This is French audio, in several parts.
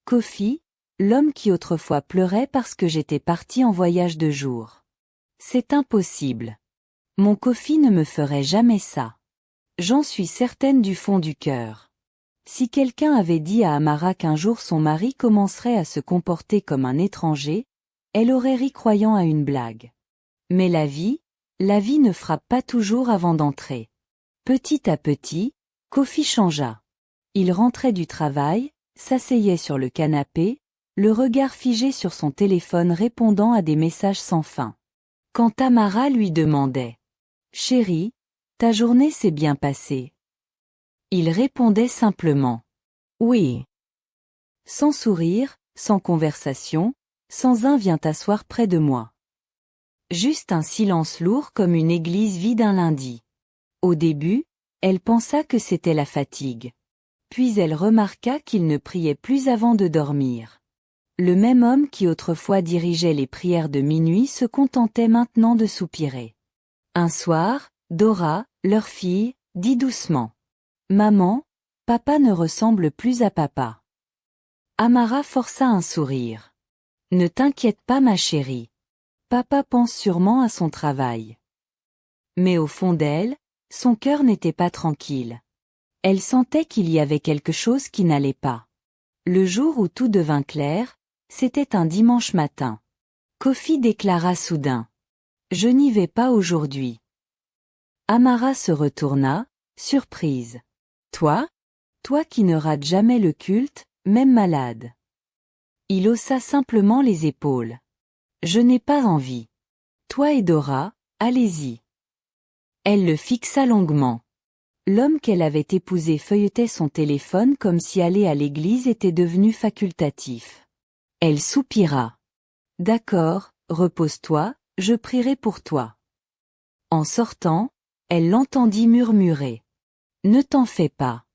Kofi, l'homme qui autrefois pleurait parce que j'étais parti en voyage de jour. C'est impossible. Mon Kofi ne me ferait jamais ça. J'en suis certaine du fond du cœur. Si quelqu'un avait dit à Amara qu'un jour son mari commencerait à se comporter comme un étranger, elle aurait ri croyant à une blague. Mais la vie ne frappe pas toujours avant d'entrer. Petit à petit, Kofi changea. Il rentrait du travail, s'asseyait sur le canapé, le regard figé sur son téléphone répondant à des messages sans fin. Quand Amara lui demandait « Chérie, ta journée s'est bien passée ?» il répondait simplement « Oui ». Sans sourire, sans conversation, sans un viens t'asseoir près de moi. Juste un silence lourd comme une église vide un lundi. Au début, elle pensa que c'était la fatigue. Puis elle remarqua qu'il ne priait plus avant de dormir. Le même homme qui autrefois dirigeait les prières de minuit se contentait maintenant de soupirer. Un soir, Dora, leur fille, dit doucement « Maman, papa ne ressemble plus à papa. » Amara força un sourire. « Ne t'inquiète pas ma chérie. Papa pense sûrement à son travail. » Mais au fond d'elle, son cœur n'était pas tranquille. Elle sentait qu'il y avait quelque chose qui n'allait pas. Le jour où tout devint clair, c'était un dimanche matin. Kofi déclara soudain « Je n'y vais pas aujourd'hui. » Amara se retourna, surprise. « Toi? Toi qui ne rates jamais le culte, même malade. » Il haussa simplement les épaules. « Je n'ai pas envie. Toi et Dora, allez-y. » Elle le fixa longuement. L'homme qu'elle avait épousé feuilletait son téléphone comme si aller à l'église était devenu facultatif. Elle soupira. « D'accord, repose-toi, je prierai pour toi. » En sortant, elle l'entendit murmurer. « Ne t'en fais pas. »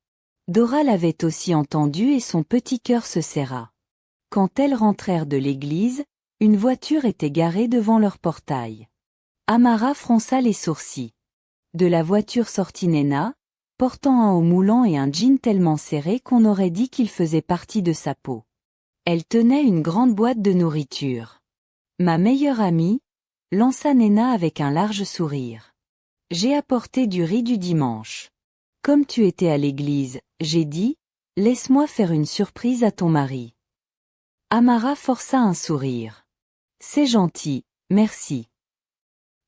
Dora l'avait aussi entendu et son petit cœur se serra. Quand elles rentrèrent de l'église, une voiture était garée devant leur portail. Amara fronça les sourcils. De la voiture sortit Nena, portant un haut moulant et un jean tellement serré qu'on aurait dit qu'il faisait partie de sa peau. Elle tenait une grande boîte de nourriture. « Ma meilleure amie » lança Nena avec un large sourire. « J'ai apporté du riz du dimanche. Comme tu étais à l'église, j'ai dit, laisse-moi faire une surprise à ton mari. » Amara força un sourire. « C'est gentil, merci. »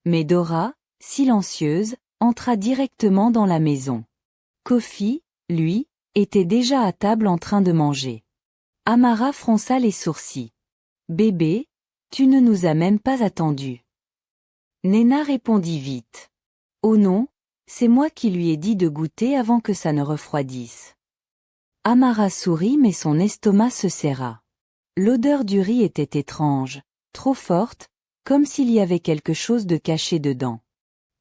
Mais Dora, silencieuse, entra directement dans la maison. Kofi, lui, était déjà à table en train de manger. Amara fronça les sourcils. « Bébé, tu ne nous as même pas attendus. » Nena répondit vite. « Oh non, c'est moi qui lui ai dit de goûter avant que ça ne refroidisse. » Amara sourit mais son estomac se serra. L'odeur du riz était étrange, trop forte, comme s'il y avait quelque chose de caché dedans.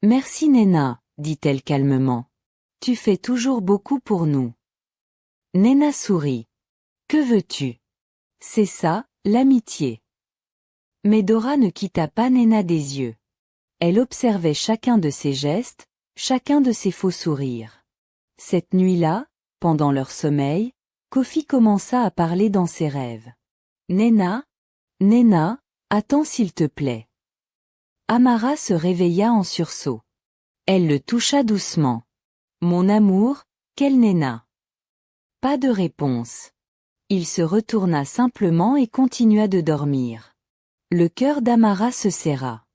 « Merci Nena, » dit-elle calmement. « Tu fais toujours beaucoup pour nous. » Nena sourit. « Que veux-tu? C'est ça, l'amitié. » Mais Dora ne quitta pas Nena des yeux. Elle observait chacun de ses gestes, chacun de ses faux sourires. Cette nuit-là, pendant leur sommeil, Kofi commença à parler dans ses rêves. « Nena, Nena, attends s'il te plaît. » Amara se réveilla en sursaut. Elle le toucha doucement. « Mon amour, quelle Nena ?» Pas de réponse. Il se retourna simplement et continua de dormir. Le cœur d'Amara se serra.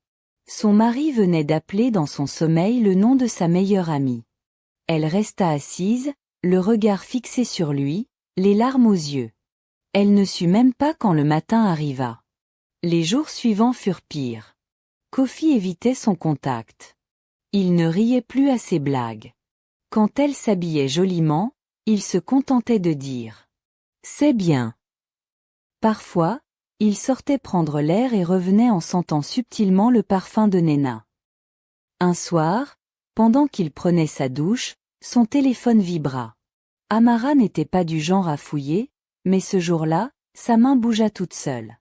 Son mari venait d'appeler dans son sommeil le nom de sa meilleure amie. Elle resta assise, le regard fixé sur lui, les larmes aux yeux. Elle ne sut même pas quand le matin arriva. Les jours suivants furent pires. Kofi évitait son contact. Il ne riait plus à ses blagues. Quand elle s'habillait joliment, il se contentait de dire « C'est bien ». Parfois, il sortait prendre l'air et revenait en sentant subtilement le parfum de Nena. Un soir, pendant qu'il prenait sa douche, son téléphone vibra. Amara n'était pas du genre à fouiller, mais ce jour-là, sa main bougea toute seule.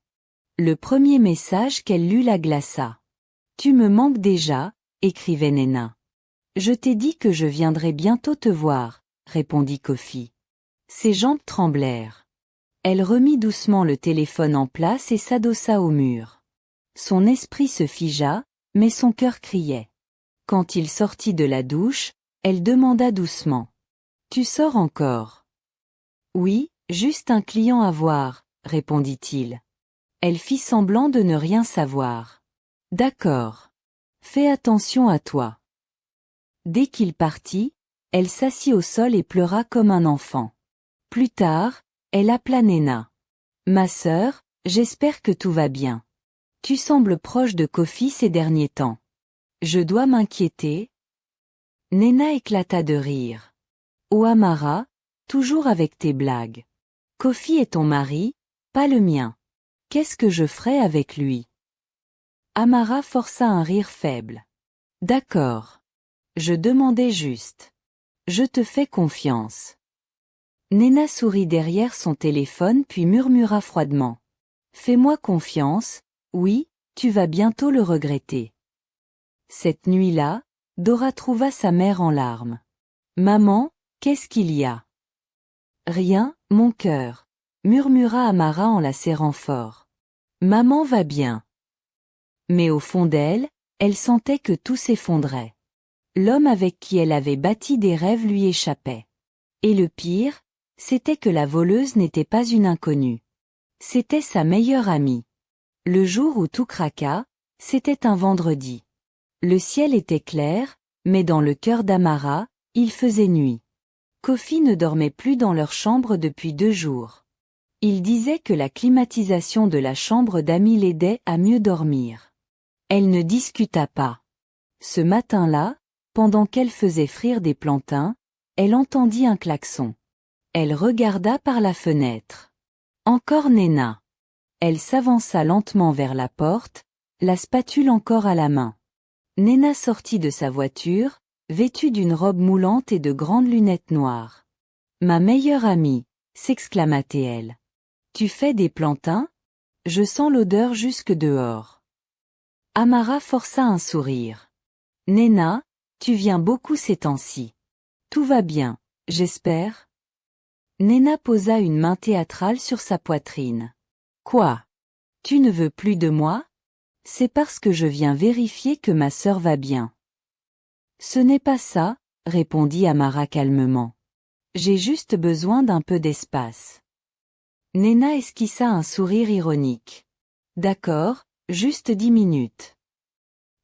Le premier message qu'elle lut la glaça. « Tu me manques déjà », écrivait Nena. « Je t'ai dit que je viendrais bientôt te voir », répondit Kofi. Ses jambes tremblèrent. Elle remit doucement le téléphone en place et s'adossa au mur. Son esprit se figea, mais son cœur criait. Quand il sortit de la douche, elle demanda doucement. « Tu sors encore ?»« Oui, juste un client à voir, » répondit-il. Elle fit semblant de ne rien savoir. « D'accord. Fais attention à toi. » Dès qu'il partit, elle s'assit au sol et pleura comme un enfant. Plus tard, elle appela Nena. « Ma sœur, j'espère que tout va bien. Tu sembles proche de Kofi ces derniers temps. Je dois m'inquiéter ?» Nena éclata de rire. « Oh Amara, toujours avec tes blagues. Kofi est ton mari, pas le mien. Qu'est-ce que je ferais avec lui ?» Amara força un rire faible. « D'accord. Je demandais juste. Je te fais confiance. » Nena sourit derrière son téléphone puis murmura froidement. « Fais-moi confiance, oui, tu vas bientôt le regretter. » Cette nuit-là, Dora trouva sa mère en larmes. « Maman, qu'est-ce qu'il y a ?»« Rien, mon cœur, » murmura Amara en la serrant fort. « Maman va bien. » Mais au fond d'elle, elle sentait que tout s'effondrait. L'homme avec qui elle avait bâti des rêves lui échappait. Et le pire, c'était que la voleuse n'était pas une inconnue. C'était sa meilleure amie. Le jour où tout craqua, c'était un vendredi. Le ciel était clair, mais dans le cœur d'Amara, il faisait nuit. Kofi ne dormait plus dans leur chambre depuis 2 jours. Il disait que la climatisation de la chambre d'Ami l'aidait à mieux dormir. Elle ne discuta pas. Ce matin-là, pendant qu'elle faisait frire des plantains, elle entendit un klaxon. Elle regarda par la fenêtre. Encore Nena. Elle s'avança lentement vers la porte, la spatule encore à la main. Nena sortit de sa voiture, vêtue d'une robe moulante et de grandes lunettes noires. « Ma meilleure amie » s'exclama-t-elle. « Tu fais des plantains ? Je sens l'odeur jusque dehors. » Amara força un sourire. « Nena, tu viens beaucoup ces temps-ci. Tout va bien, j'espère ?» Nena posa une main théâtrale sur sa poitrine. « Quoi ? Tu ne veux plus de moi ? C'est parce que je viens vérifier que ma sœur va bien. »« Ce n'est pas ça, » répondit Amara calmement. « J'ai juste besoin d'un peu d'espace. » Nena esquissa un sourire ironique. « D'accord, juste 10 minutes. »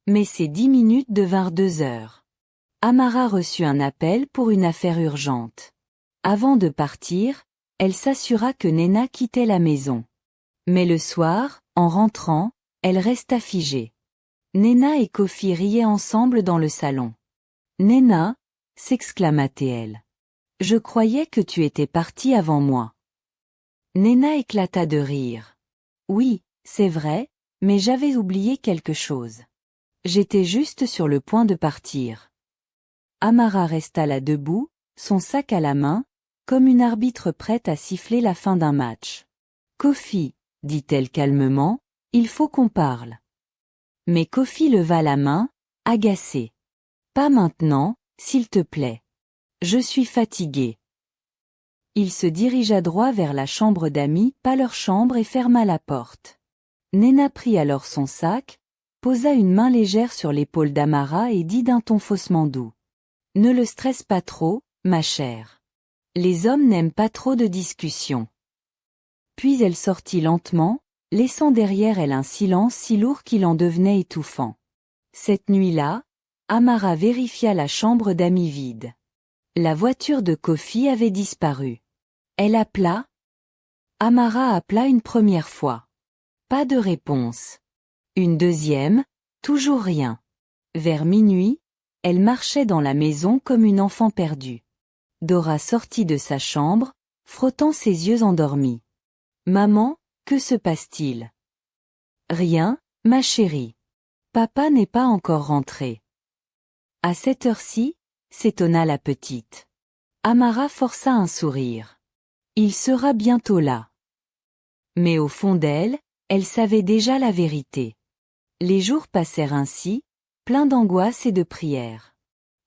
Mais ces 10 minutes devinrent 2 heures. Amara reçut un appel pour une affaire urgente. Avant de partir, elle s'assura que Nena quittait la maison. Mais le soir, en rentrant, elle resta figée. Nena et Kofi riaient ensemble dans le salon. « Nena » s'exclama-t-elle. « Je croyais que tu étais partie avant moi. » Nena éclata de rire. « Oui, c'est vrai, mais j'avais oublié quelque chose. J'étais juste sur le point de partir. » Amara resta là debout, son sac à la main, comme une arbitre prête à siffler la fin d'un match. « Kofi, » dit-elle calmement, « il faut qu'on parle. » Mais Kofi leva la main, agacé. « Pas maintenant, s'il te plaît. Je suis fatigué. » Il se dirigea droit vers la chambre d'Ami, pas leur chambre, et ferma la porte. Nena prit alors son sac, posa une main légère sur l'épaule d'Amara et dit d'un ton faussement doux. « Ne le stresse pas trop, ma chère. Les hommes n'aiment pas trop de discussions. » Puis elle sortit lentement, laissant derrière elle un silence si lourd qu'il en devenait étouffant. Cette nuit-là, Amara vérifia la chambre d'Ami vide. La voiture de Kofi avait disparu. Elle appela. Amara appela une première fois. Pas de réponse. Une deuxième, toujours rien. Vers minuit, elle marchait dans la maison comme une enfant perdue. Dora sortit de sa chambre, frottant ses yeux endormis. « Maman, que se passe-t-il ? » « Rien, ma chérie. Papa n'est pas encore rentré. » « À cette heure-ci » s'étonna la petite. Amara força un sourire. « Il sera bientôt là. » Mais au fond d'elle, elle savait déjà la vérité. Les jours passèrent ainsi, pleins d'angoisse et de prières.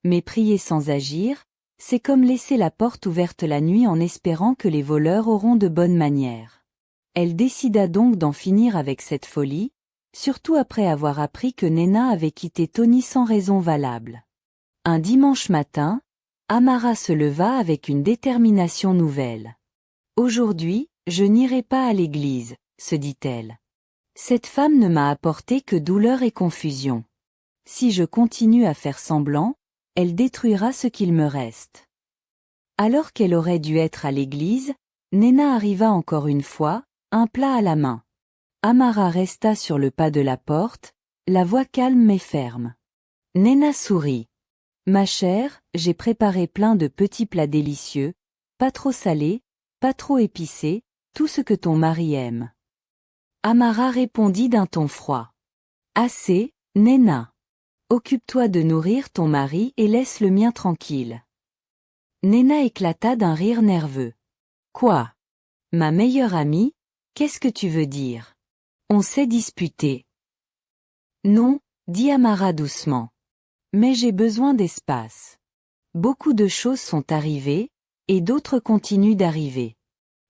Mais prier sans agir, C'est comme laisser la porte ouverte la nuit en espérant que les voleurs auront de bonnes manières. Elle décida donc d'en finir avec cette folie, surtout après avoir appris que Nena avait quitté Tony sans raison valable. Un dimanche matin, Amara se leva avec une détermination nouvelle. « Aujourd'hui, je n'irai pas à l'église », se dit-elle. Cette femme ne m'a apporté que douleur et confusion. Si je continue à faire semblant, elle détruira ce qu'il me reste. Alors qu'elle aurait dû être à l'église, Nena arriva encore une fois, un plat à la main. Amara resta sur le pas de la porte, la voix calme mais ferme. Nena sourit. « Ma chère, j'ai préparé plein de petits plats délicieux, pas trop salés, pas trop épicés, tout ce que ton mari aime. » Amara répondit d'un ton froid. « Assez, Nena. Occupe-toi de nourrir ton mari et laisse le mien tranquille. » Nena éclata d'un rire nerveux. « Quoi? Ma meilleure amie, qu'est-ce que tu veux dire? On s'est disputé. »« Non, » dit Amara doucement. « Mais j'ai besoin d'espace. Beaucoup de choses sont arrivées, et d'autres continuent d'arriver.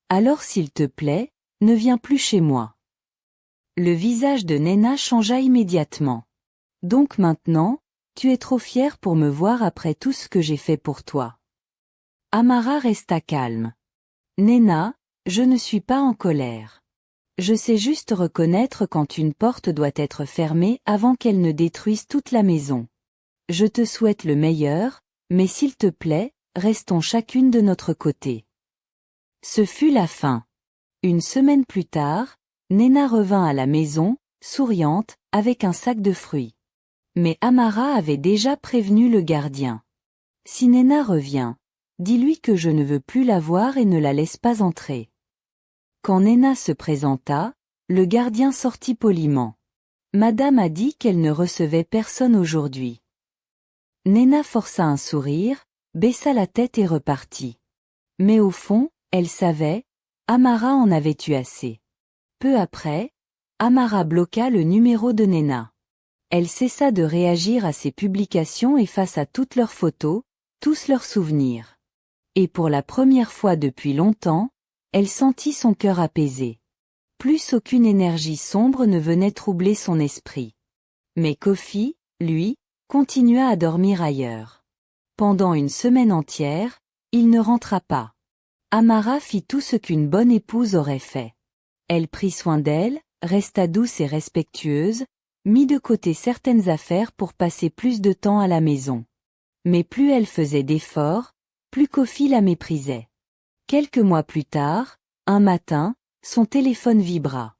Alors s'il te plaît, ne viens plus chez moi. » Le visage de Nena changea immédiatement. « Donc maintenant, tu es trop fière pour me voir après tout ce que j'ai fait pour toi. » Amara resta calme. « Nena, je ne suis pas en colère. Je sais juste reconnaître quand une porte doit être fermée avant qu'elle ne détruise toute la maison. Je te souhaite le meilleur, mais s'il te plaît, restons chacune de notre côté. » Ce fut la fin. Une semaine plus tard, Nena revint à la maison, souriante, avec un sac de fruits. Mais Amara avait déjà prévenu le gardien. « Si Nena revient, dis-lui que je ne veux plus la voir et ne la laisse pas entrer. » Quand Nena se présenta, le gardien sortit poliment. « Madame a dit qu'elle ne recevait personne aujourd'hui. » Nena força un sourire, baissa la tête et repartit. Mais au fond, elle savait, Amara en avait eu assez. Peu après, Amara bloqua le numéro de Nena. Elle cessa de réagir à ses publications et face à toutes leurs photos, tous leurs souvenirs. Et pour la première fois depuis longtemps, elle sentit son cœur apaisé. Plus aucune énergie sombre ne venait troubler son esprit. Mais Kofi, lui, continua à dormir ailleurs. Pendant une semaine entière, il ne rentra pas. Amara fit tout ce qu'une bonne épouse aurait fait. Elle prit soin d'elle, resta douce et respectueuse, mit de côté certaines affaires pour passer plus de temps à la maison. Mais plus elle faisait d'efforts, plus Kofi la méprisait. Quelques mois plus tard, un matin, son téléphone vibra.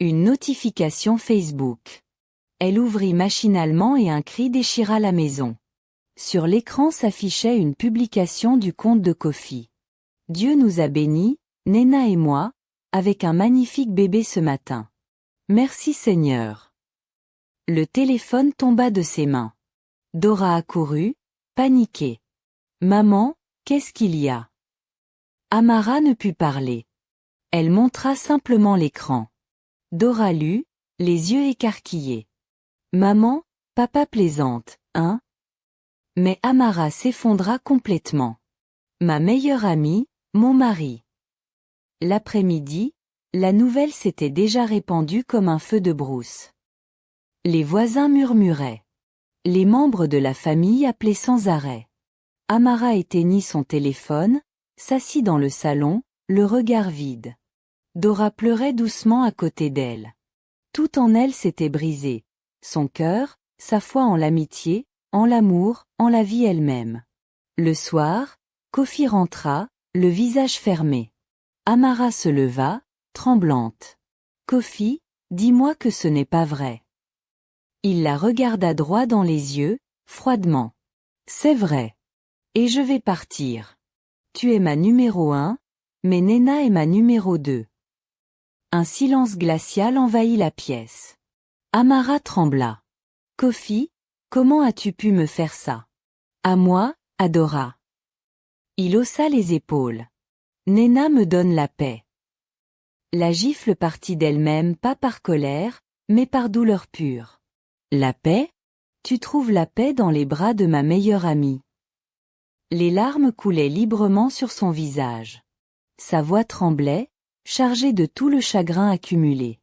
Une notification Facebook. Elle ouvrit machinalement et un cri déchira la maison. Sur l'écran s'affichait une publication du compte de Kofi. « Dieu nous a bénis, Nena et moi, avec un magnifique bébé ce matin. Merci Seigneur. » Le téléphone tomba de ses mains. Dora accourut, paniquée. « Maman, qu'est-ce qu'il y a ?» Amara ne put parler. Elle montra simplement l'écran. Dora lut, les yeux écarquillés. « Maman, papa plaisante, hein ?» Mais Amara s'effondra complètement. « Ma meilleure amie, mon mari. » L'après-midi, la nouvelle s'était déjà répandue comme un feu de brousse. Les voisins murmuraient. Les membres de la famille appelaient sans arrêt. Amara éteignit son téléphone, s'assit dans le salon, le regard vide. Dora pleurait doucement à côté d'elle. Tout en elle s'était brisé. Son cœur, sa foi en l'amitié, en l'amour, en la vie elle-même. Le soir, Kofi rentra, le visage fermé. Amara se leva, tremblante. « Kofi, dis-moi que ce n'est pas vrai. » Il la regarda droit dans les yeux, froidement. « C'est vrai. Et je vais partir. Tu es ma numéro 1, mais Nena est ma numéro 2. » Un silence glacial envahit la pièce. Amara trembla. « Kofi, comment as-tu pu me faire ça? À moi, à Dora. » Il haussa les épaules. « Nena me donne la paix. » La gifle partit d'elle-même pas par colère, mais par douleur pure. « La paix? Tu trouves la paix dans les bras de ma meilleure amie. » Les larmes coulaient librement sur son visage. Sa voix tremblait, chargée de tout le chagrin accumulé.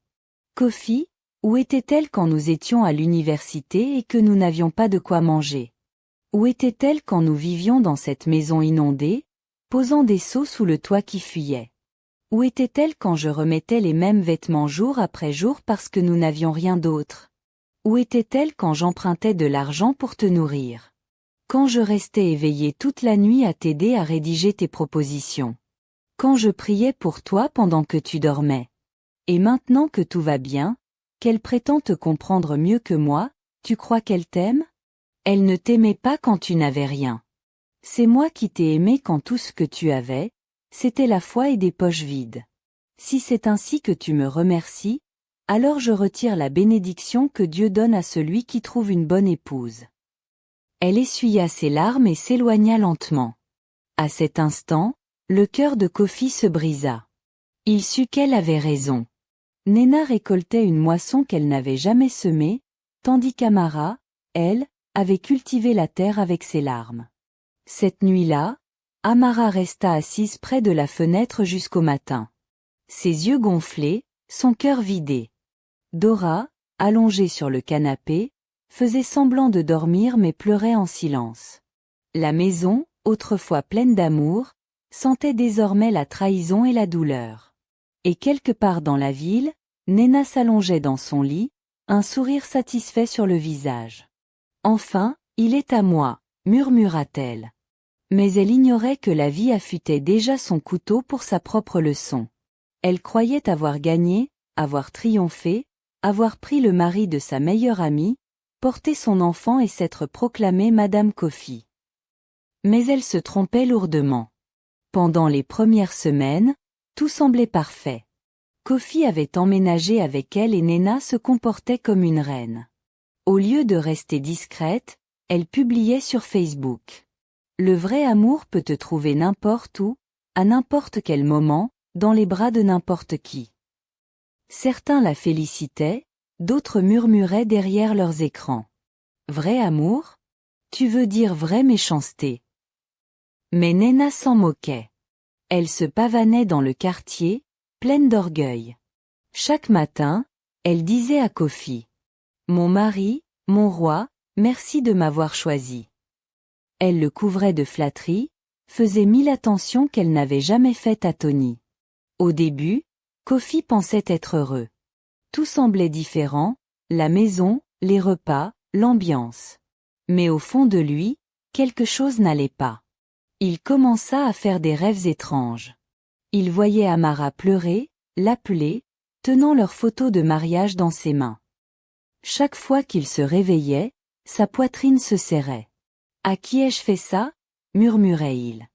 Kofi, où était-elle quand nous étions à l'université et que nous n'avions pas de quoi manger? Où était-elle quand nous vivions dans cette maison inondée, posant des seaux sous le toit qui fuyait? Où était-elle quand je remettais les mêmes vêtements jour après jour parce que nous n'avions rien d'autre? Où était-elle quand j'empruntais de l'argent pour te nourrir? Quand je restais éveillé toute la nuit à t'aider à rédiger tes propositions? Quand je priais pour toi pendant que tu dormais? Et maintenant que tout va bien, qu'elle prétend te comprendre mieux que moi, tu crois qu'elle t'aime? Elle ne t'aimait pas quand tu n'avais rien. C'est moi qui t'ai aimé quand tout ce que tu avais, c'était la foi et des poches vides. Si c'est ainsi que tu me remercies, alors je retire la bénédiction que Dieu donne à celui qui trouve une bonne épouse. Elle essuya ses larmes et s'éloigna lentement. À cet instant, le cœur de Kofi se brisa. Il sut qu'elle avait raison. Nena récoltait une moisson qu'elle n'avait jamais semée, tandis qu'Amara, elle, avait cultivé la terre avec ses larmes. Cette nuit-là, Amara resta assise près de la fenêtre jusqu'au matin. Ses yeux gonflés, son cœur vidé. Dora, allongée sur le canapé, faisait semblant de dormir mais pleurait en silence. La maison, autrefois pleine d'amour, sentait désormais la trahison et la douleur. Et quelque part dans la ville, Nena s'allongeait dans son lit, un sourire satisfait sur le visage. « Enfin, il est à moi », murmura-t-elle. Mais elle ignorait que la vie affûtait déjà son couteau pour sa propre leçon. Elle croyait avoir gagné, avoir triomphé, avoir pris le mari de sa meilleure amie, porté son enfant et s'être proclamée Madame Kofi. Mais elle se trompait lourdement. Pendant les premières semaines, tout semblait parfait. Kofi avait emménagé avec elle et Nena se comportait comme une reine. Au lieu de rester discrète, elle publiait sur Facebook. Le vrai amour peut te trouver n'importe où, à n'importe quel moment, dans les bras de n'importe qui. Certains la félicitaient, d'autres murmuraient derrière leurs écrans. Vrai amour? Tu veux dire vraie méchanceté. Mais Nena s'en moquait. Elle se pavanait dans le quartier, pleine d'orgueil. Chaque matin, elle disait à Kofi: « Mon mari, mon roi, merci de m'avoir choisi. » Elle le couvrait de flatteries, faisait 1000 attentions qu'elle n'avait jamais faites à Tony. Au début, Kofi pensait être heureux. Tout semblait différent, la maison, les repas, l'ambiance. Mais au fond de lui, quelque chose n'allait pas. Il commença à faire des rêves étranges. Il voyait Amara pleurer, l'appeler, tenant leur photo de mariage dans ses mains. Chaque fois qu'il se réveillait, sa poitrine se serrait. « À qui ai-je fait ça ?» murmurait-il.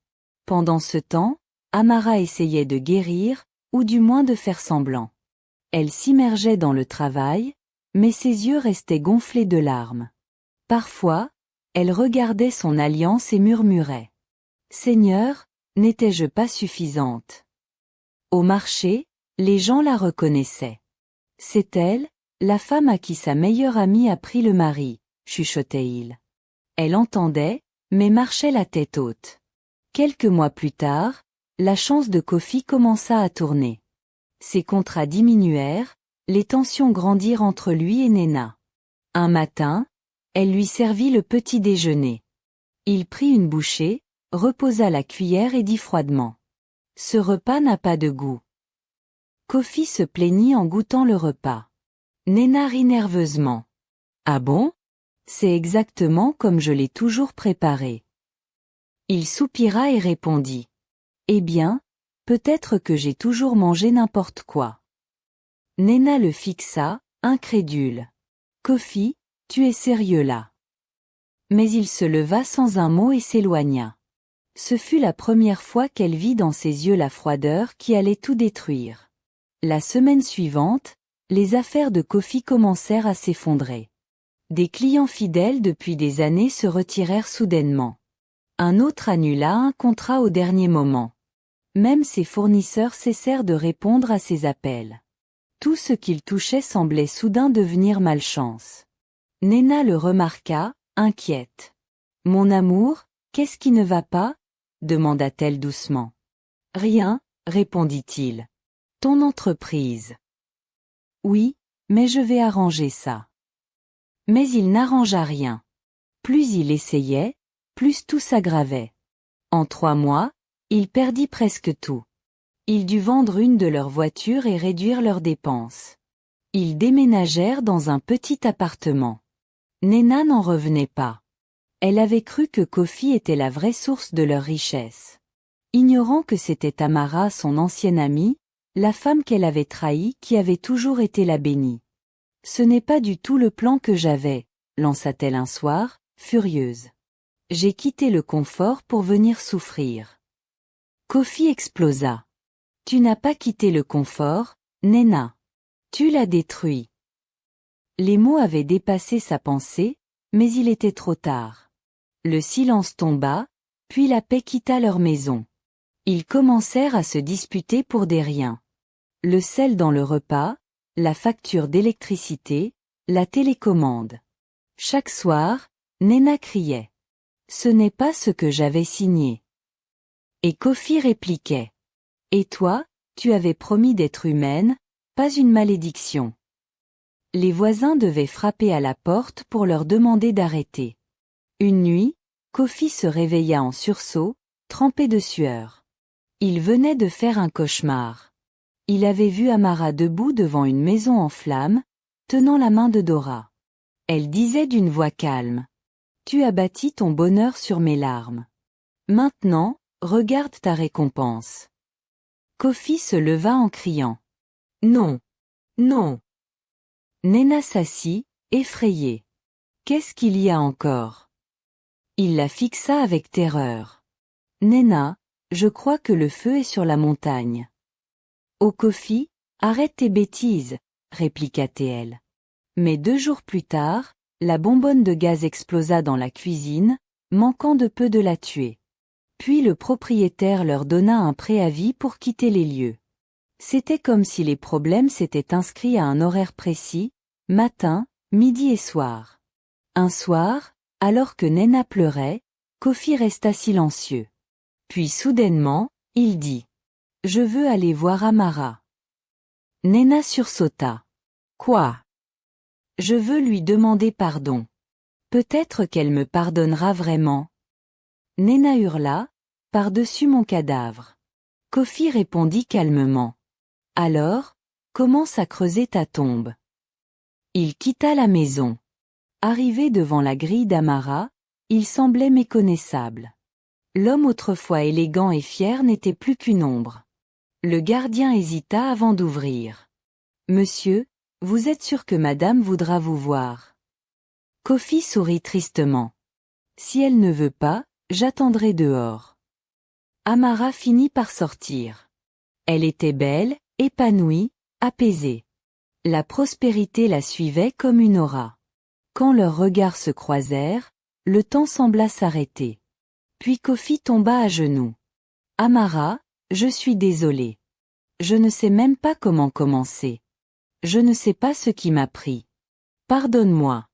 Pendant ce temps, Amara essayait de guérir, ou du moins de faire semblant. Elle s'immergeait dans le travail, mais ses yeux restaient gonflés de larmes. Parfois, elle regardait son alliance et murmurait: « Seigneur, n'étais-je pas suffisante ?» Au marché, les gens la reconnaissaient. « C'est elle, la femme à qui sa meilleure amie a pris le mari », chuchotait-il. Elle entendait, mais marchait la tête haute. Quelques mois plus tard, la chance de Kofi commença à tourner. Ses contrats diminuèrent, les tensions grandirent entre lui et Nena. Un matin, elle lui servit le petit déjeuner. Il prit une bouchée, reposa la cuillère et dit froidement: « Ce repas n'a pas de goût. » Kofi se plaignit en goûtant le repas. Nena rit nerveusement. « Ah bon? C'est exactement comme je l'ai toujours préparé. » Il soupira et répondit: « Eh bien, peut-être que j'ai toujours mangé n'importe quoi. » Nena le fixa, incrédule. « Kofi, tu es sérieux là? » Mais il se leva sans un mot et s'éloigna. Ce fut la première fois qu'elle vit dans ses yeux la froideur qui allait tout détruire. La semaine suivante, les affaires de Kofi commencèrent à s'effondrer. Des clients fidèles depuis des années se retirèrent soudainement. Un autre annula un contrat au dernier moment. Même ses fournisseurs cessèrent de répondre à ses appels. Tout ce qu'il touchait semblait soudain devenir malchance. Nena le remarqua, inquiète. « Mon amour, Qu'est-ce qui ne va pas? Demanda-t-elle doucement. Rien, répondit-il. Ton entreprise. Oui, mais je vais arranger ça. Mais il n'arrangea rien. Plus il essayait, plus tout s'aggravait. En 3 mois, il perdit presque tout. Il dut vendre une de leurs voitures et réduire leurs dépenses. Ils déménagèrent dans un petit appartement. Nena n'en revenait pas. Elle avait cru que Kofi était la vraie source de leur richesse. Ignorant que c'était Tamara, son ancienne amie, la femme qu'elle avait trahie, qui avait toujours été la bénie. Ce n'est pas du tout le plan que j'avais, lança-t-elle un soir, furieuse. J'ai quitté le confort pour venir souffrir. Kofi explosa. Tu n'as pas quitté le confort, Nena. Tu l'as détruit. Les mots avaient dépassé sa pensée, mais il était trop tard. Le silence tomba, puis la paix quitta leur maison. Ils commencèrent à se disputer pour des riens. Le sel dans le repas, la facture d'électricité, la télécommande. Chaque soir, Nena criait. Ce n'est pas ce que j'avais signé. Et Kofi répliquait. Et toi, tu avais promis d'être humaine, pas une malédiction. Les voisins devaient frapper à la porte pour leur demander d'arrêter. Une nuit, Kofi se réveilla en sursaut, trempé de sueur. Il venait de faire un cauchemar. Il avait vu Amara debout devant une maison en flammes, tenant la main de Dora. Elle disait d'une voix calme. « Tu as bâti ton bonheur sur mes larmes. Maintenant, regarde ta récompense. » Kofi se leva en criant. « Non! Non !» Nena s'assit, effrayée. « Qu'est-ce qu'il y a encore ?» Il la fixa avec terreur. « Nena, je crois que le feu est sur la montagne. »« Oh Kofi, arrête tes bêtises, » répliqua-t-elle. Mais 2 jours plus tard, la bonbonne de gaz explosa dans la cuisine, manquant de peu de la tuer. Puis le propriétaire leur donna un préavis pour quitter les lieux. C'était comme si les problèmes s'étaient inscrits à un horaire précis, matin, midi et soir. Un soir, alors que Nena pleurait, Kofi resta silencieux. Puis soudainement, il dit « Je veux aller voir Amara. » Nena sursauta. « Quoi ? » « Je veux lui demander pardon. Peut-être qu'elle me pardonnera vraiment. » Nena hurla « Par-dessus mon cadavre. » Kofi répondit calmement. « Alors, commence à creuser ta tombe. » Il quitta la maison. Arrivé devant la grille d'Amara, il semblait méconnaissable. L'homme autrefois élégant et fier n'était plus qu'une ombre. Le gardien hésita avant d'ouvrir. « Monsieur, vous êtes sûr que madame voudra vous voir ?» Kofi sourit tristement. « Si elle ne veut pas, j'attendrai dehors. » Amara finit par sortir. Elle était belle, épanouie, apaisée. La prospérité la suivait comme une aura. Quand leurs regards se croisèrent, le temps sembla s'arrêter. Puis Kofi tomba à genoux. « Amara, je suis désolé. Je ne sais même pas comment commencer. Je ne sais pas ce qui m'a pris. Pardonne-moi. »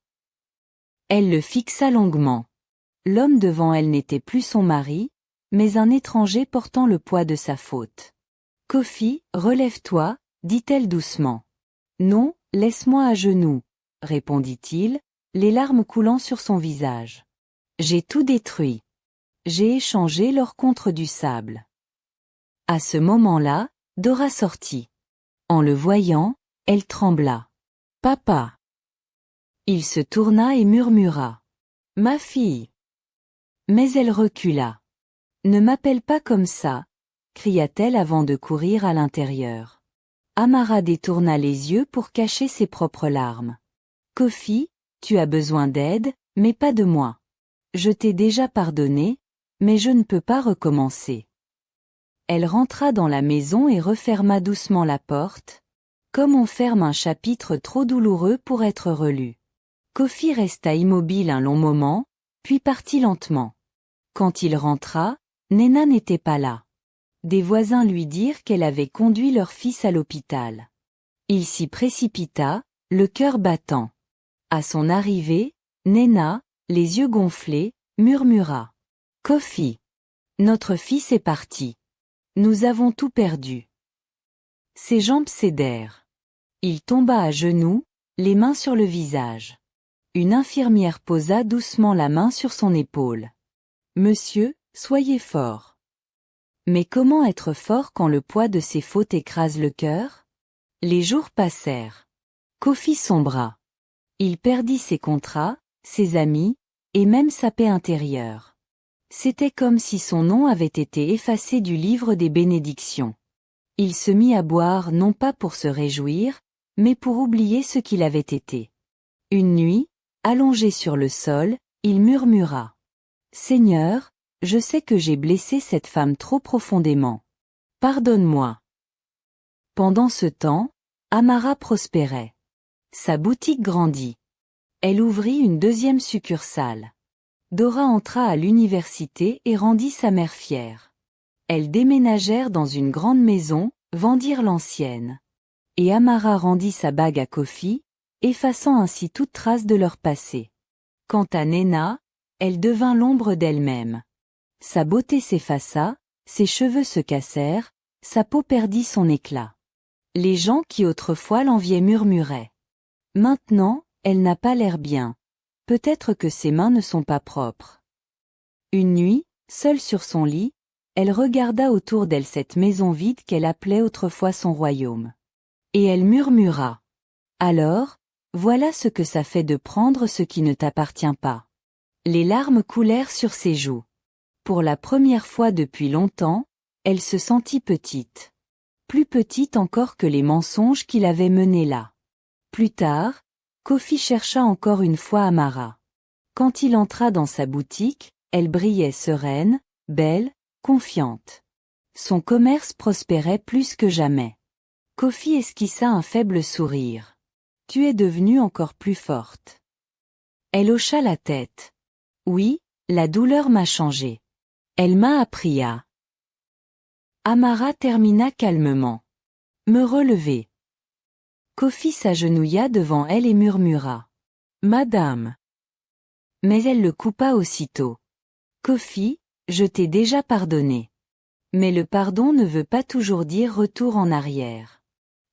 Elle le fixa longuement. L'homme devant elle n'était plus son mari, mais un étranger portant le poids de sa faute. « Kofi, relève-toi, » dit-elle doucement. « Non, laisse-moi à genoux, » répondit-il, les larmes coulant sur son visage. « J'ai tout détruit. J'ai échangé l'or contre du sable. » À ce moment-là, Dora sortit. En le voyant, elle trembla. « Papa !» Il se tourna et murmura. « Ma fille !» Mais elle recula. « Ne m'appelle pas comme ça !» cria-t-elle avant de courir à l'intérieur. Amara détourna les yeux pour cacher ses propres larmes. « Kofi, tu as besoin d'aide, mais pas de moi. Je t'ai déjà pardonné, mais je ne peux pas recommencer. » Elle rentra dans la maison et referma doucement la porte, comme on ferme un chapitre trop douloureux pour être relu. Kofi resta immobile un long moment, puis partit lentement. Quand il rentra, Nena n'était pas là. Des voisins lui dirent qu'elle avait conduit leur fils à l'hôpital. Il s'y précipita, le cœur battant. À son arrivée, Nena, les yeux gonflés, murmura. « Kofi. Notre fils est parti. Nous avons tout perdu. Ses jambes cédèrent. Il tomba à genoux, les mains sur le visage. Une infirmière posa doucement la main sur son épaule. Monsieur, soyez fort. Mais comment être fort quand le poids de ses fautes écrase le cœur? Les jours passèrent. Kofi sombra. Il perdit ses contrats, ses amis, et même sa paix intérieure. C'était comme si son nom avait été effacé du livre des bénédictions. Il se mit à boire non pas pour se réjouir, mais pour oublier ce qu'il avait été. Une nuit, allongé sur le sol, il murmura. « Seigneur, je sais que j'ai blessé cette femme trop profondément. Pardonne-moi. » Pendant ce temps, Amara prospérait. Sa boutique grandit. Elle ouvrit une deuxième succursale. Dora entra à l'université et rendit sa mère fière. Elles déménagèrent dans une grande maison, vendirent l'ancienne. Et Amara rendit sa bague à Kofi, effaçant ainsi toute trace de leur passé. Quant à Nena, elle devint l'ombre d'elle-même. Sa beauté s'effaça, ses cheveux se cassèrent, sa peau perdit son éclat. Les gens qui autrefois l'enviaient murmuraient. Maintenant, elle n'a pas l'air bien. Peut-être que ses mains ne sont pas propres. Une nuit, seule sur son lit, elle regarda autour d'elle cette maison vide qu'elle appelait autrefois son royaume. Et elle murmura. Alors, voilà ce que ça fait de prendre ce qui ne t'appartient pas. Les larmes coulèrent sur ses joues. Pour la première fois depuis longtemps, elle se sentit petite. Plus petite encore que les mensonges qui l'avaient menée là. Plus tard, Kofi chercha encore une fois Amara. Quand il entra dans sa boutique, elle brillait sereine, belle, confiante. Son commerce prospérait plus que jamais. Kofi esquissa un faible sourire. « Tu es devenue encore plus forte. » Elle hocha la tête. « Oui, la douleur m'a changé. Elle m'a appris à... » Amara termina calmement. « Me relever. » Kofi s'agenouilla devant elle et murmura. « Madame. » Mais elle le coupa aussitôt. « Kofi, je t'ai déjà pardonné. Mais le pardon ne veut pas toujours dire retour en arrière.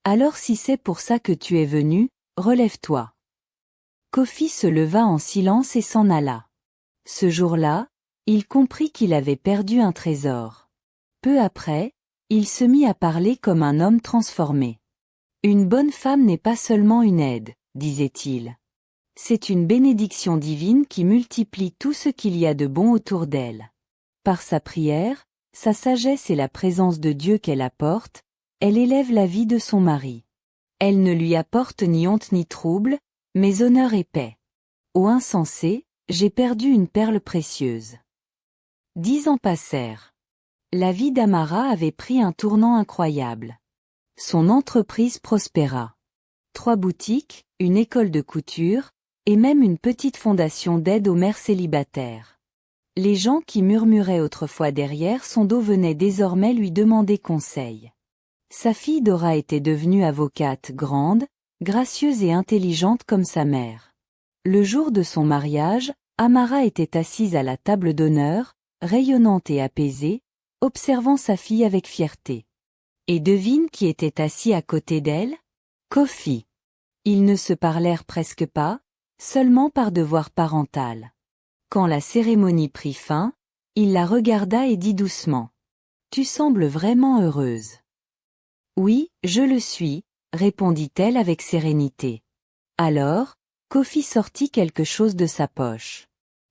Alors si c'est pour ça que tu es venu, relève-toi. » Kofi se leva en silence et s'en alla. Ce jour-là, il comprit qu'il avait perdu un trésor. Peu après, il se mit à parler comme un homme transformé. « Une bonne femme n'est pas seulement une aide, disait-il. C'est une bénédiction divine qui multiplie tout ce qu'il y a de bon autour d'elle. Par sa prière, sa sagesse et la présence de Dieu qu'elle apporte, elle élève la vie de son mari. Elle ne lui apporte ni honte ni trouble, mais honneur et paix. Ô insensé, j'ai perdu une perle précieuse. » 10 ans passèrent. La vie d'Amara avait pris un tournant incroyable. Son entreprise prospéra. 3 boutiques, une école de couture, et même une petite fondation d'aide aux mères célibataires. Les gens qui murmuraient autrefois derrière son dos venaient désormais lui demander conseil. Sa fille Dora était devenue avocate grande, gracieuse et intelligente comme sa mère. Le jour de son mariage, Amara était assise à la table d'honneur, rayonnante et apaisée, observant sa fille avec fierté. Et devine qui était assis à côté d'elle? Kofi. Ils ne se parlèrent presque pas, seulement par devoir parental. Quand la cérémonie prit fin, il la regarda et dit doucement. « Tu sembles vraiment heureuse. »« Oui, je le suis, » répondit-elle avec sérénité. Alors, Kofi sortit quelque chose de sa poche.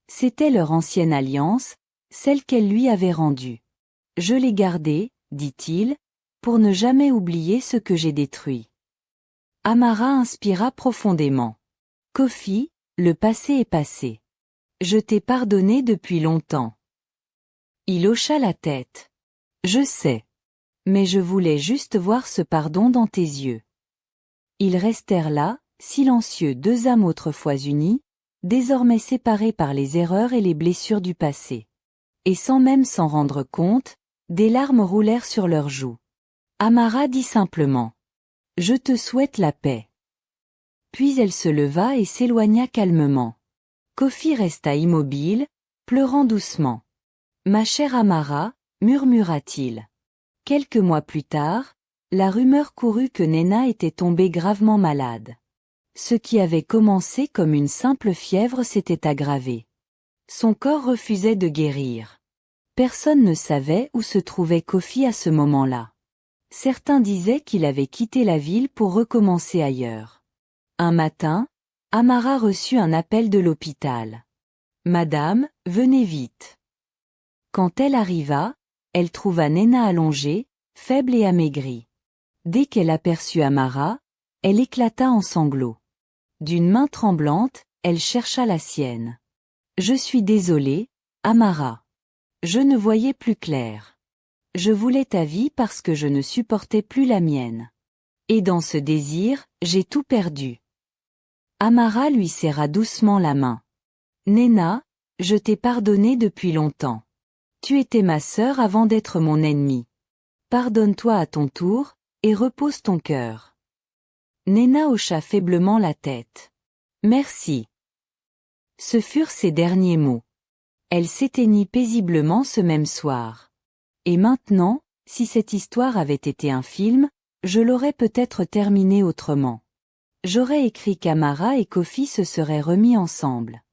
C'était leur ancienne alliance, celle qu'elle lui avait rendue. « Je l'ai gardée, » dit-il, « pour ne jamais oublier ce que j'ai détruit. » Amara inspira profondément. « Kofi, le passé est passé. Je t'ai pardonné depuis longtemps. » Il hocha la tête. « Je sais. Mais je voulais juste voir ce pardon dans tes yeux. » Ils restèrent là, silencieux, 2 âmes autrefois unies, désormais séparées par les erreurs et les blessures du passé. Et sans même s'en rendre compte, des larmes roulèrent sur leurs joues. Amara dit simplement. « Je te souhaite la paix. » Puis elle se leva et s'éloigna calmement. Kofi resta immobile, pleurant doucement. Ma chère Amara, murmura-t-il. Quelques mois plus tard, la rumeur courut que Nena était tombée gravement malade. Ce qui avait commencé comme une simple fièvre s'était aggravé. Son corps refusait de guérir. Personne ne savait où se trouvait Kofi à ce moment-là. Certains disaient qu'il avait quitté la ville pour recommencer ailleurs. Un matin, Amara reçut un appel de l'hôpital. « Madame, venez vite. » Quand elle arriva, elle trouva Nena allongée, faible et amaigrie. Dès qu'elle aperçut Amara, elle éclata en sanglots. D'une main tremblante, elle chercha la sienne. « Je suis désolée, Amara. Je ne voyais plus clair. Je voulais ta vie parce que je ne supportais plus la mienne. Et dans ce désir, j'ai tout perdu. » Amara lui serra doucement la main. « Nena, je t'ai pardonné depuis longtemps. Tu étais ma sœur avant d'être mon ennemie. Pardonne-toi à ton tour, et repose ton cœur. » Nena hocha faiblement la tête. « Merci. » Ce furent ses derniers mots. Elle s'éteignit paisiblement ce même soir. Et maintenant, si cette histoire avait été un film, je l'aurais peut-être terminée autrement. J'aurais écrit qu'Amara et Kofi se seraient remis ensemble.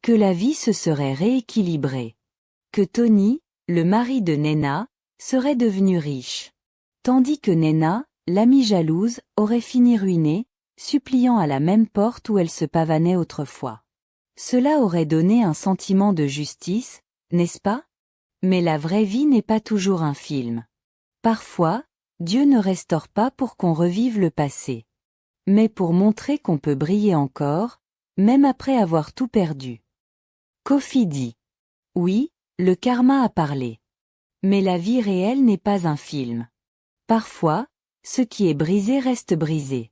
Que la vie se serait rééquilibrée. Que Tony, le mari de Nena, serait devenu riche. Tandis que Nena, l'amie jalouse, aurait fini ruinée, suppliant à la même porte où elle se pavanait autrefois. Cela aurait donné un sentiment de justice, n'est-ce pas? Mais la vraie vie n'est pas toujours un film. Parfois, Dieu ne restaure pas pour qu'on revive le passé. Mais pour montrer qu'on peut briller encore, même après avoir tout perdu. Kofi dit. Oui, le karma a parlé. Mais la vie réelle n'est pas un film. Parfois, ce qui est brisé reste brisé.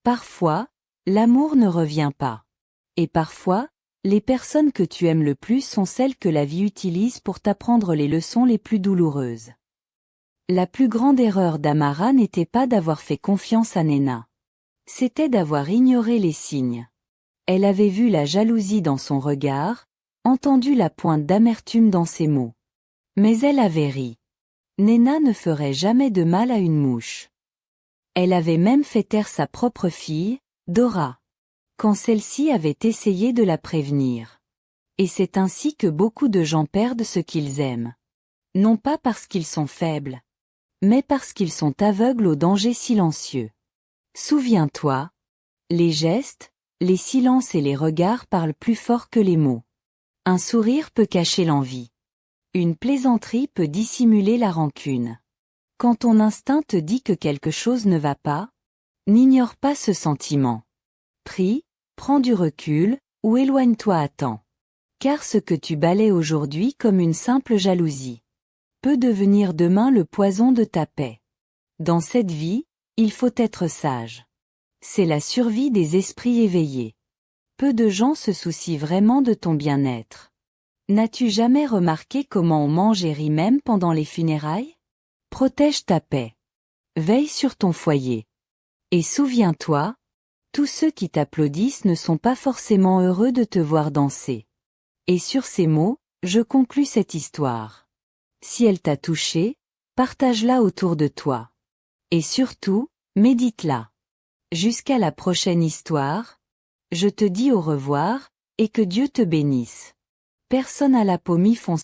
Parfois, l'amour ne revient pas. Et parfois, les personnes que tu aimes le plus sont celles que la vie utilise pour t'apprendre les leçons les plus douloureuses. La plus grande erreur d'Amara n'était pas d'avoir fait confiance à Nena. C'était d'avoir ignoré les signes. Elle avait vu la jalousie dans son regard, entendu la pointe d'amertume dans ses mots. Mais elle avait ri. Nena ne ferait jamais de mal à une mouche. Elle avait même fait taire sa propre fille, Dora, quand celle-ci avait essayé de la prévenir. Et c'est ainsi que beaucoup de gens perdent ce qu'ils aiment. Non pas parce qu'ils sont faibles, mais parce qu'ils sont aveugles aux dangers silencieux. Souviens-toi, les gestes, les silences et les regards parlent plus fort que les mots. Un sourire peut cacher l'envie. Une plaisanterie peut dissimuler la rancune. Quand ton instinct te dit que quelque chose ne va pas, n'ignore pas ce sentiment. Prie, prends du recul, ou éloigne-toi à temps. Car ce que tu balais aujourd'hui comme une simple jalousie peut devenir demain le poison de ta paix. Dans cette vie, il faut être sage. C'est la survie des esprits éveillés. Peu de gens se soucient vraiment de ton bien-être. N'as-tu jamais remarqué comment on mange et rit même pendant les funérailles? Protège ta paix. Veille sur ton foyer. Et souviens-toi, tous ceux qui t'applaudissent ne sont pas forcément heureux de te voir danser. Et sur ces mots, je conclus cette histoire. Si elle t'a touché, partage-la autour de toi. Et surtout, médite-la. Jusqu'à la prochaine histoire, je te dis au revoir, et que Dieu te bénisse. Personne à la peau mi-foncée.